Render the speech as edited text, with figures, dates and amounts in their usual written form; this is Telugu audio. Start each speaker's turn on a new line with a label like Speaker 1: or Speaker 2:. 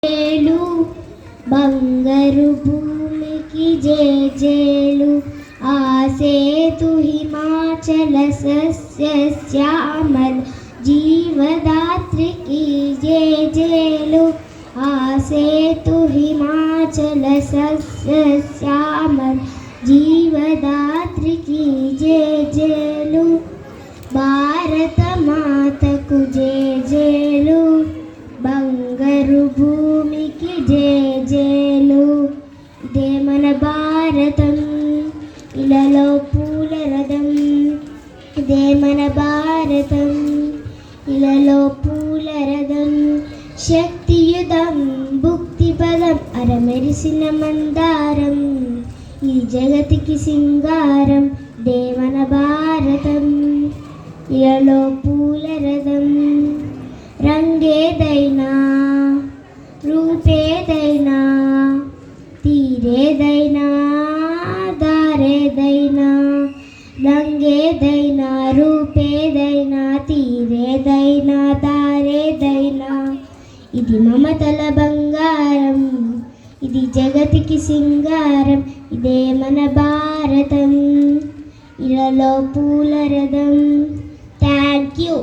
Speaker 1: జేలు బంగారు భూమికి జేజేలు ఆసేతు హిమాచల సస్య శ్యామల జీవదాత్రికి జేజేలు ఆసేతు హిమాచల సస్య శ్యామల జీవదాత్రికి జేజేలు భారత మాతకు జేజేలు బంగారు భూమికి జేజేలు ఇదే మన భారతం ఇలలో పూల రథం ఇదే మన భారతం ఇలలో పూల రథం శక్తియుధం భుక్తి పదం అరమెరిసిన మందారం ఈ జగతికి సింగారం ఇదే మన భారతం ఇలలో పూల రథం రంగేదైనా రూపేదైనా తీరేదైనా దారేదైనా రంగేదైనా రూపేదైనా తీరేదైనా దారేదైనా ఇది మమతల బంగారం ఇది జగతికి సింగారం ఇదే మన భారతం ఇలలో పూల రథం. Thank you.